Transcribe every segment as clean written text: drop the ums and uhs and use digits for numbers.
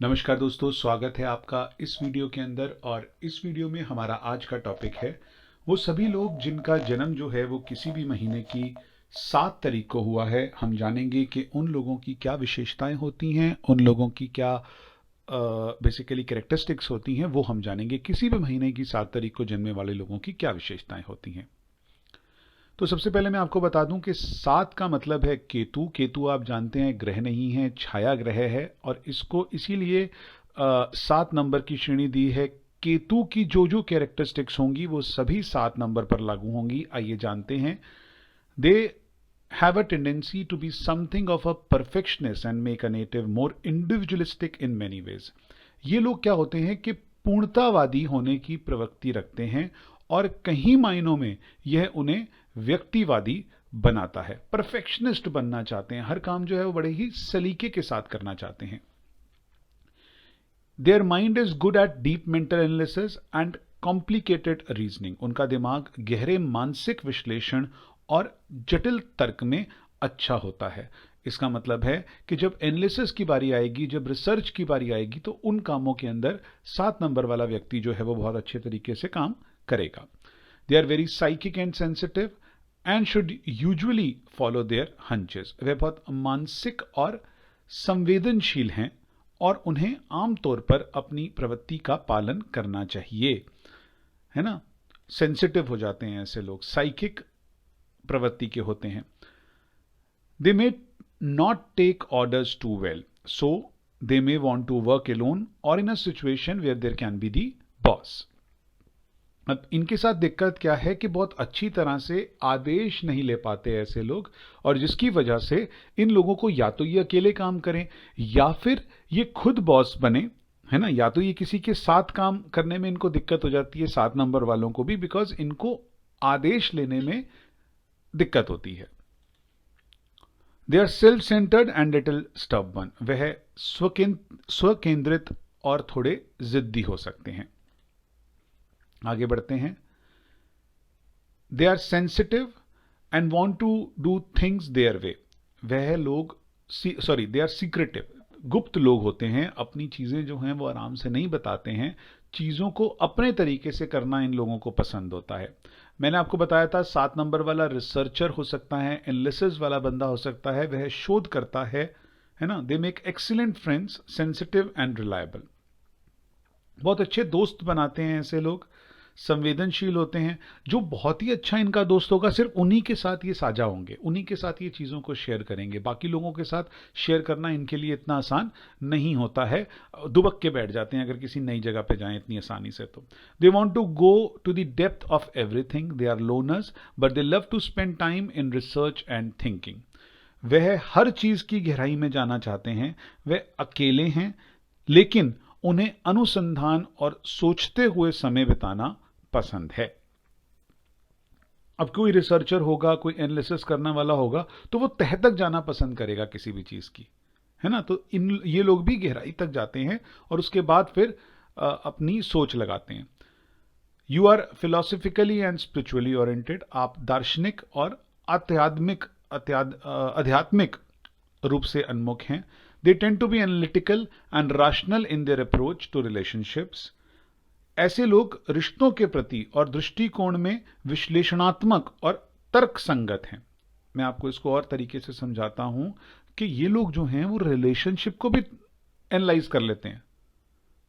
नमस्कार दोस्तों, स्वागत है आपका इस वीडियो के अंदर। और इस वीडियो में हमारा आज का टॉपिक है वो सभी लोग जिनका जन्म जो है वो किसी भी महीने की 7 तारीख को हुआ है। हम जानेंगे कि उन लोगों की क्या विशेषताएं होती हैं, उन लोगों की क्या बेसिकली कैरेक्टरिस्टिक्स होती हैं, वो हम जानेंगे। किसी भी महीने की 7 तारीख को जन्मे वाले लोगों की क्या विशेषताएं होती हैं। तो सबसे पहले मैं आपको बता दूं कि 7 का मतलब है केतु। केतु आप जानते हैं ग्रह नहीं है, छाया ग्रह है, और इसको इसीलिए 7 नंबर की श्रेणी दी है। केतु की जो जो कैरेक्टरिस्टिक्स होंगी वो सभी 7 नंबर पर लागू होंगी। आइए जानते हैं। दे have a tendency to be something of a perfectionist and make a native more individualistic in many ways। ये लोग क्या होते हैं कि पूर्णतावादी होने की प्रवृत्ति रखते हैं, और कहीं मायनों में यह उन्हें व्यक्तिवादी बनाता है। परफेक्शनिस्ट बनना चाहते हैं, हर काम जो है वो बड़े ही सलीके के साथ करना चाहते हैं। Their mind is good at deep mental analysis and complicated reasoning. उनका दिमाग गहरे मानसिक विश्लेषण और जटिल तर्क में अच्छा होता है। इसका मतलब है कि जब एनालिसिस की बारी आएगी, जब रिसर्च की बारी आएगी, तो उन कामों के अंदर 7 नंबर वाला व्यक्ति जो है वो बहुत अच्छे तरीके से काम करेगा। They are very psychic and sensitive and should usually follow their hunches. वे बहुत मानसिक और संवेदनशील हैं और उन्हें आमतौर पर अपनी प्रवृत्ति का पालन करना चाहिए, है ना। सेंसिटिव हो जाते हैं ऐसे लोग, साइकिक प्रवृत्ति के होते हैं। They may not take orders too well, so they may want to work alone और in a situation where there can be the boss. अब इनके साथ दिक्कत क्या है कि बहुत अच्छी तरह से आदेश नहीं ले पाते ऐसे लोग, और जिसकी वजह से इन लोगों को या तो ये अकेले काम करें या फिर ये खुद बॉस बने, है ना। या तो ये किसी के साथ काम करने में इनको दिक्कत हो जाती है, 7 नंबर वालों को भी, बिकॉज इनको आदेश लेने में दिक्कत होती है। They are self centred and little stubborn. वह स्वकेंद्रित और थोड़े जिद्दी हो सकते हैं। आगे बढ़ते हैं। They are sensitive and want to do things their way. वह लोग दे आर सीक्रेटिव, गुप्त लोग होते हैं। अपनी चीजें जो हैं वो आराम से नहीं बताते हैं, चीजों को अपने तरीके से करना इन लोगों को पसंद होता है। मैंने आपको बताया था 7 नंबर वाला रिसर्चर हो सकता है, एनालिसिस वाला बंदा हो सकता है, वह शोध करता है ना। They make excellent friends, sensitive and reliable. बहुत अच्छे दोस्त बनाते हैं ऐसे लोग, संवेदनशील होते हैं। जो बहुत ही अच्छा इनका दोस्त होगा, सिर्फ उन्हीं के साथ ये साझा होंगे, उन्हीं के साथ ये चीज़ों को शेयर करेंगे। बाकी लोगों के साथ शेयर करना इनके लिए इतना आसान नहीं होता है, दुबक के बैठ जाते हैं अगर किसी नई जगह पे जाएं इतनी आसानी से। तो they want to go to the depth of everything. They are loners but they love to spend time in research and thinking. वह हर चीज़ की गहराई में जाना चाहते हैं। वह अकेले हैं, लेकिन उन्हें अनुसंधान और सोचते हुए समय बिताना पसंद है। अब कोई रिसर्चर होगा, कोई एनालिसिस करने वाला होगा, तो वो तह तक जाना पसंद करेगा किसी भी चीज की, है ना। तो ये लोग भी गहराई तक जाते हैं और उसके बाद फिर अपनी सोच लगाते हैं। You are philosophically and spiritually oriented. आप दार्शनिक और आध्यात्मिक रूप से उन्मुख हैं। They tend to be analytical and rational in their approach to relationships। ऐसे लोग रिश्तों के प्रति और दृष्टिकोण में विश्लेषणात्मक और तर्क संगत हैं। मैं आपको इसको और तरीके से समझाता हूं कि ये लोग जो हैं वो रिलेशनशिप को भी एनालाइज कर लेते हैं,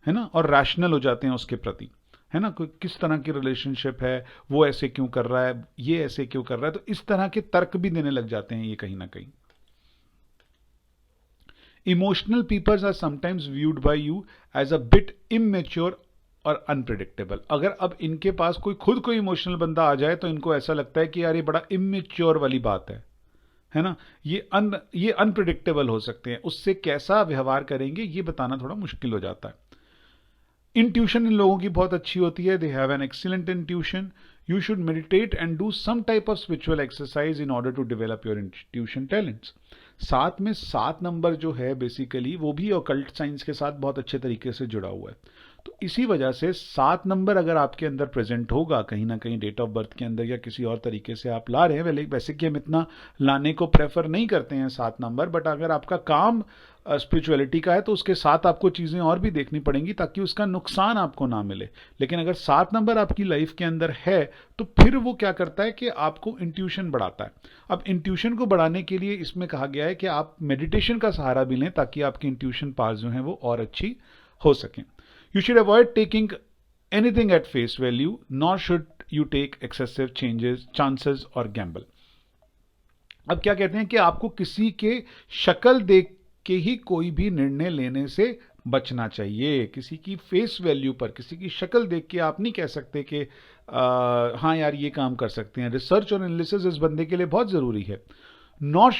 है ना, और रैशनल हो जाते हैं उसके प्रति, है ना। कोई किस तरह की रिलेशनशिप है, वो ऐसे क्यों कर रहा है, ये ऐसे क्यों कर रहा है, तो इस तरह के तर्क भी देने लग जाते हैं ये कहीं ना कहीं। Emotional people are sometimes viewed by you as a bit immature और अनप्रिडिक्टेबल। अगर अब इनके पास खुद कोई इमोशनल बंदा आ जाए तो इनको ऐसा लगता है कि यार ये बड़ा इमेच्योर वाली बात है ना। ये अनप्रिडिक्टेबल हो सकते हैं, उससे कैसा व्यवहार करेंगे ये बताना थोड़ा मुश्किल हो जाता है। इंट्यूशन इन लोगों की बहुत अच्छी होती है। They have an excellent intuition. You should meditate and do some type of spiritual exercise in order to develop your intuition talents. साथ में 7 नंबर जो है बेसिकली वो भी ऑकल्ट साइंस के साथ बहुत अच्छे तरीके से जुड़ा हुआ है। तो इसी वजह से 7 नंबर अगर आपके अंदर प्रेजेंट होगा कहीं ना कहीं डेट ऑफ बर्थ के अंदर या किसी और तरीके से आप ला रहे हैं, वैसे कि हम इतना लाने को प्रेफर नहीं करते हैं 7 नंबर, बट अगर आपका काम स्पिरिचुअलिटी का है तो उसके साथ आपको चीज़ें और भी देखनी पड़ेंगी ताकि उसका नुकसान आपको ना मिले। लेकिन अगर 7 नंबर आपकी लाइफ के अंदर है तो फिर वो क्या करता है कि आपको इंट्यूशन बढ़ाता है। अब इंट्यूशन को बढ़ाने के लिए इसमें कहा गया है कि आप मेडिटेशन का सहारा भी लें ताकि आपकी इंट्यूशन पावर जो है वो और अच्छी हो सकें। You should avoid taking anything at face value, nor should you take excessive chances और गैम्बल। अब क्या कहते हैं कि आपको किसी के शक्ल देख के ही कोई भी निर्णय लेने से बचना चाहिए। किसी की फेस वैल्यू पर, किसी की शक्ल देख के आप नहीं कह सकते कि हाँ यार ये काम कर सकते हैं। रिसर्च और एनालिसिस इस बंदे के लिए बहुत जरूरी है। Not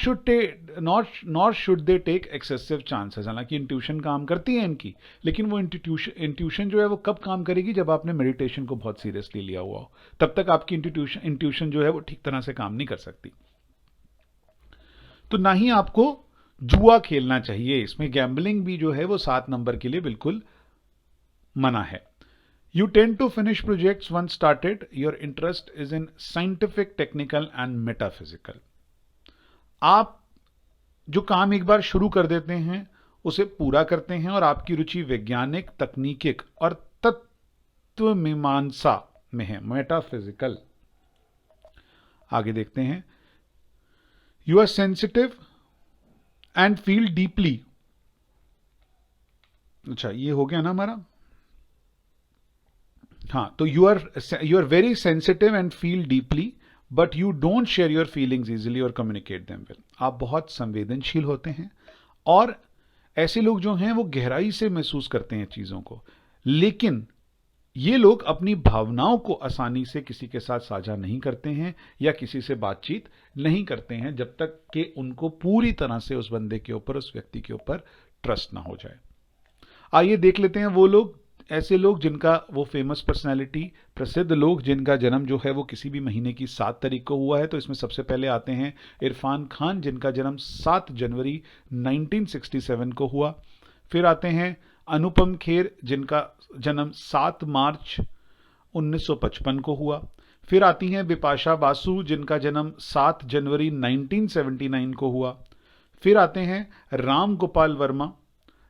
should they take excessive chances. हालांकि इंट्यूशन काम करती है इनकी, लेकिन वो इंट्यूशन जो है वो कब काम करेगी, जब आपने मेडिटेशन को बहुत सीरियसली लिया हुआ हो। तब तक आपकी इंट्यूशन जो है वो ठीक तरह से काम नहीं कर सकती। तो ना ही आपको जुआ खेलना चाहिए। इसमें गैम्बलिंग भी जो है वो 7 नंबर के लिए बिल्कुल मना है। You tend to finish projects once started, your interest is in scientific, technical and metaphysical. आप जो काम एक बार शुरू कर देते हैं उसे पूरा करते हैं और आपकी रुचि वैज्ञानिक, तकनीकिक और तत्व मीमांसा में है, मेटाफिजिकल। आगे देखते हैं। You are sensitive and feel deeply. अच्छा, ये हो गया ना हमारा। हाँ, तो you are very sensitive and feel deeply but you don't share your feelings easily और कम्युनिकेट देम वेल। आप बहुत संवेदनशील होते हैं और ऐसे लोग जो हैं वो गहराई से महसूस करते हैं चीजों को, लेकिन ये लोग अपनी भावनाओं को आसानी से किसी के साथ साझा नहीं करते हैं या किसी से बातचीत नहीं करते हैं जब तक कि उनको पूरी तरह से उस बंदे के ऊपर, उस व्यक्ति के ऊपर ट्रस्ट ना हो जाए। आइए देख लेते हैं वो लोग, ऐसे लोग जिनका, वो फेमस पर्सनैलिटी, प्रसिद्ध लोग जिनका जन्म जो है वो किसी भी महीने की 7 तारीख को हुआ है। तो इसमें सबसे पहले आते हैं इरफान खान, जिनका जन्म 7 जनवरी 1967 को हुआ। फिर आते हैं अनुपम खेर, जिनका जन्म 7 मार्च 1955 को हुआ। फिर आती हैं बिपाशा बासु, जिनका जन्म 7 जनवरी 1979 को हुआ। फिर आते हैं राम गोपाल वर्मा,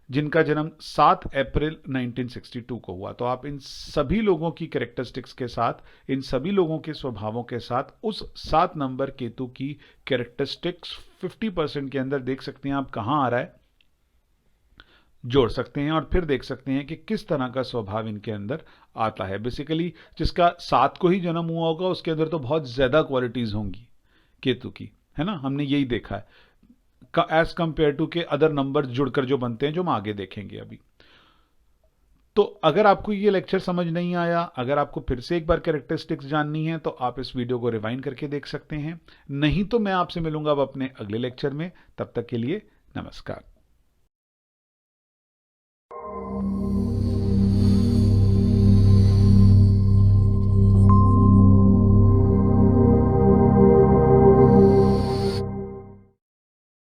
जिनका जन्म 7 अप्रैल 1962 को हुआ। तो आप इन सभी लोगों की कैरेक्टरिस्टिक्स के साथ, इन सभी लोगों के स्वभावों के साथ उस 7 नंबर केतु की कैरेक्टरिस्टिक्स 50% के अंदर देख सकते हैं आप कहां आ रहा है, जोड़ सकते हैं और फिर देख सकते हैं कि किस तरह का स्वभाव इनके अंदर आता है। बेसिकली जिसका 7 को ही जन्म हुआ होगा उसके अंदर तो बहुत ज्यादा क्वालिटीज होंगी केतु की, है ना। हमने यही देखा है एज कंपेयर टू के अदर नंबर जुड़कर जो बनते हैं, जो हम आगे देखेंगे अभी। तो अगर आपको ये लेक्चर समझ नहीं आया, अगर आपको फिर से एक बार कैरेक्टरिस्टिक्स जाननी है तो आप इस वीडियो को रिवाइंड करके देख सकते हैं। नहीं तो मैं आपसे मिलूंगा अब अपने अगले लेक्चर में। तब तक के लिए नमस्कार।